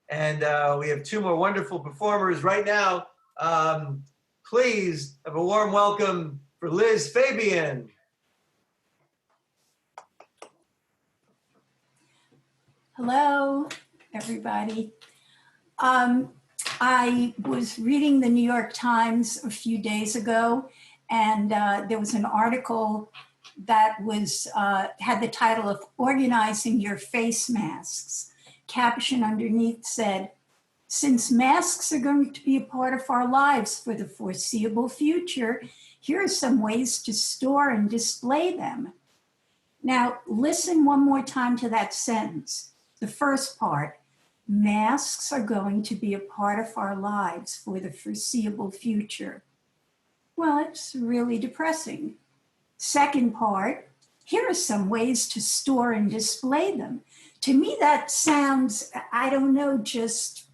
And we have two more wonderful performers right now. Please have a warm welcome for Liz Fabian. Hello, everybody. I was reading the New York Times a few days ago, and there was an article that was had the title of Organizing Your Face Masks. Caption underneath said, "Since masks are going to be a part of our lives for the foreseeable future, here are some ways to store and display them." Now, listen one more time to that sentence. The first part, masks are going to be a part of our lives for the foreseeable future. Well, it's really depressing. Second part, here are some ways to store and display them. To me, that sounds, I don't know, just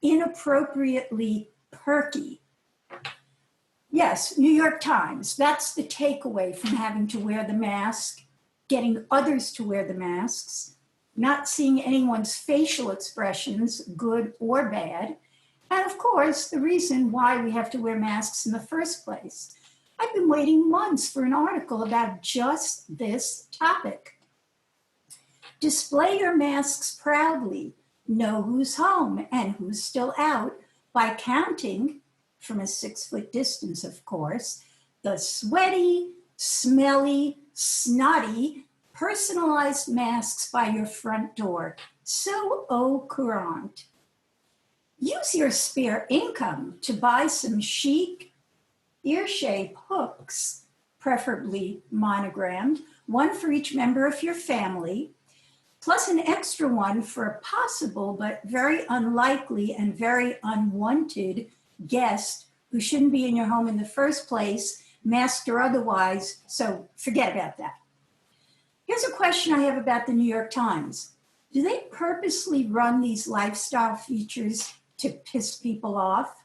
inappropriately perky. Yes, New York Times, that's the takeaway from having to wear the mask, getting others to wear the masks, not seeing anyone's facial expressions, good or bad, and of course, the reason why we have to wear masks in the first place. I've been waiting months for an article about just this topic. Display your masks proudly. Know who's home and who's still out by counting, from a 6-foot distance, of course, the sweaty, smelly, snotty, personalized masks by your front door. So au courant. Use your spare income to buy some chic ear shape hooks, preferably monogrammed, one for each member of your family, plus an extra one for a possible but very unlikely and very unwanted guest who shouldn't be in your home in the first place, masked or otherwise, so forget about that. Here's a question I have about the New York Times. Do they purposely run these lifestyle features to piss people off?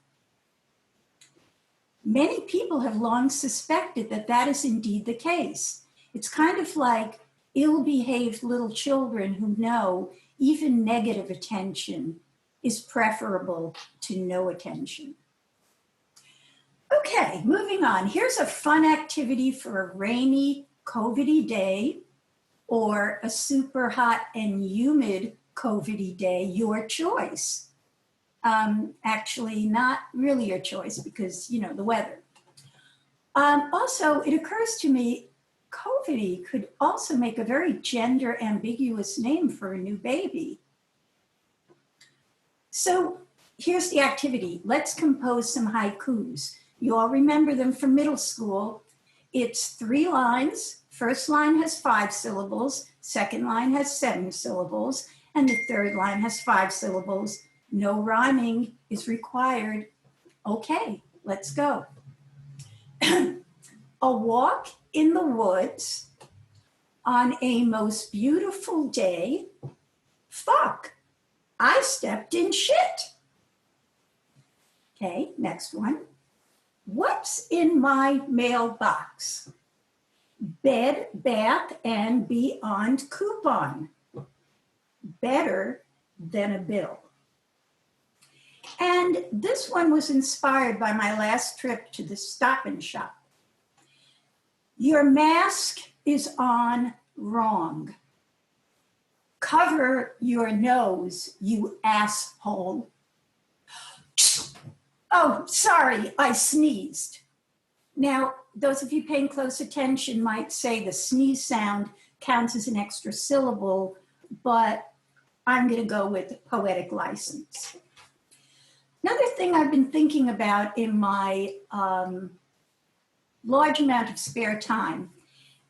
Many people have long suspected that that is indeed the case. It's kind of like ill-behaved little children who know even negative attention is preferable to no attention. Okay, moving on. Here's a fun activity for a rainy, COVID-y day or a super hot and humid COVID-y day, your choice. Actually, not really your choice because, you know, the weather. Also, it occurs to me, COVID-y could also make a very gender ambiguous name for a new baby. So here's the activity. Let's compose some haikus. You all remember them from middle school. It's 3 lines. First line has 5 syllables, second line has 7 syllables, and the third line has 5 syllables. No rhyming is required. Okay, let's go. A walk in the woods on a most beautiful day. Fuck, I stepped in shit. Okay, next one. What's in my mailbox? Bed, Bath, and Beyond coupon. Better than a bill. And this one was inspired by my last trip to the Stop and Shop. Your mask is on wrong. Cover your nose, you asshole. Oh, sorry, I sneezed. Now, those of you paying close attention might say the sneeze sound counts as an extra syllable, but I'm going to go with poetic license. Another thing I've been thinking about in my large amount of spare time,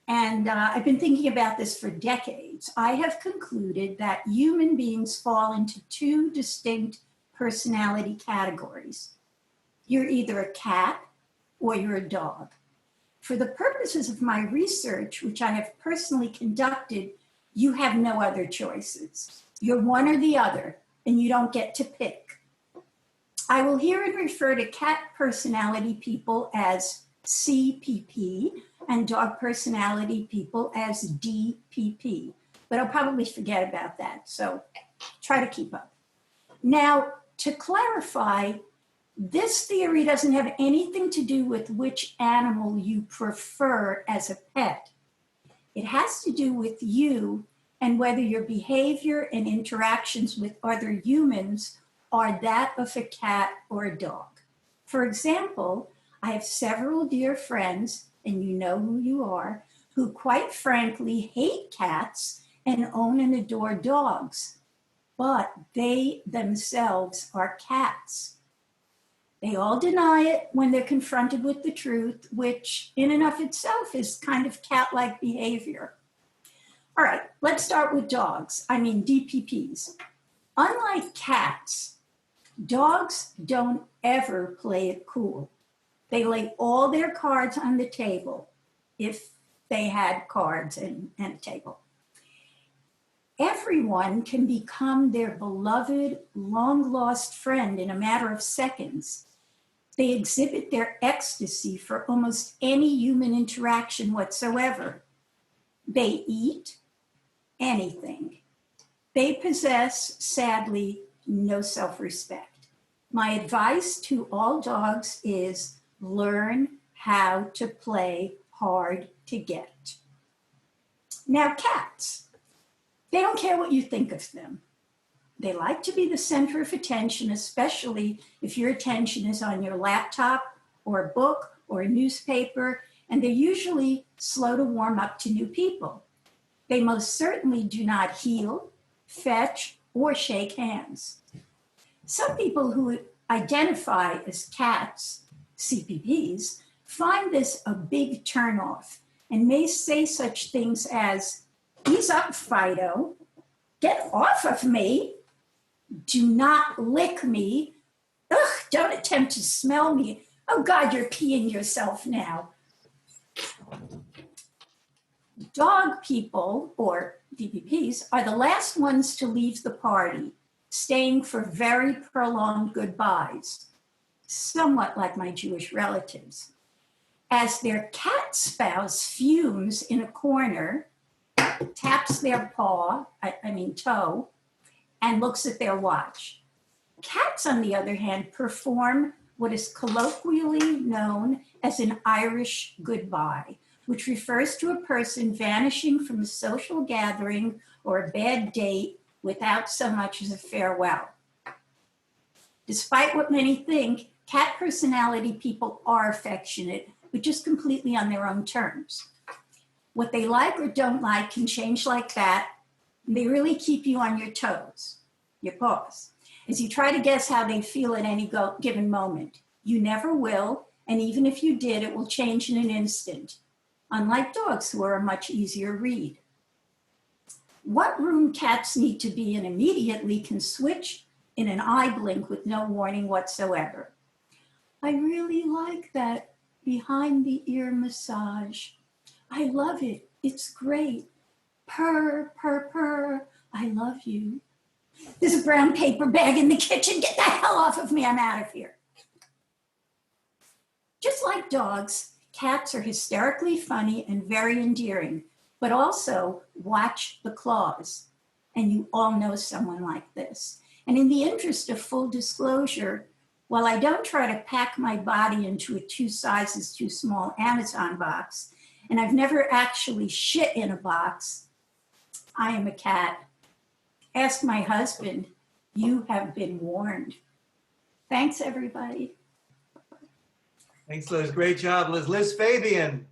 and I've been thinking about this for decades, I have concluded that human beings fall into 2 distinct personality categories. You're either a cat or you're a dog. For the purposes of my research, which I have personally conducted, you have no other choices. You're one or the other, and you don't get to pick. I will herein refer to cat personality people as CPP and dog personality people as DPP, but I'll probably forget about that, so try to keep up. Now, to clarify, this theory doesn't have anything to do with which animal you prefer as a pet. It has to do with you and whether your behavior and interactions with other humans are that of a cat or a dog. For example, I have several dear friends, and you know who you are, who quite frankly hate cats and own and adore dogs, but they themselves are cats. They all deny it when they're confronted with the truth, which in and of itself is kind of cat-like behavior. All right, let's start with dogs, DPPs. Unlike cats, dogs don't ever play it cool. They lay all their cards on the table, if they had cards and a table. Everyone can become their beloved, long-lost friend in a matter of seconds. They exhibit their ecstasy for almost any human interaction whatsoever. They eat anything. They possess, sadly, no self-respect. My advice to all dogs is learn how to play hard to get. Now, cats, they don't care what you think of them. They like to be the center of attention, especially if your attention is on your laptop or a book or a newspaper, and they're usually slow to warm up to new people. They most certainly do not heel, fetch, or shake hands. Some people who identify as cats, CPPs, find this a big turnoff and may say such things as, "Ease up, Fido. Get off of me. Do not lick me. Ugh, don't attempt to smell me. Oh God, you're peeing yourself now." Dog people, or DPPs, are the last ones to leave the party, staying for very prolonged goodbyes, somewhat like my Jewish relatives. As their cat spouse fumes in a corner, taps their toe, and looks at their watch. Cats, on the other hand, perform what is colloquially known as an Irish goodbye, which refers to a person vanishing from a social gathering or a bad date without so much as a farewell. Despite what many think, cat personality people are affectionate, but just completely on their own terms. What they like or don't like can change like that. They really keep you on your toes, your paws, as you try to guess how they feel at any given moment. You never will, and even if you did, it will change in an instant, unlike dogs, who are a much easier read. What room cats need to be in immediately can switch in an eye blink with no warning whatsoever. I really like that behind the ear massage. I love it. It's great. Purr, purr, purr. I love you. There's a brown paper bag in the kitchen. Get the hell off of me. I'm out of here. Just like dogs, cats are hysterically funny and very endearing, but also watch the claws. And you all know someone like this. And in the interest of full disclosure, while I don't try to pack my body into a 2 sizes too small Amazon box, and I've never actually shit in a box, I am a cat. Ask my husband. You have been warned. Thanks, everybody. Thanks, Liz. Great job, Liz. Liz Fabian.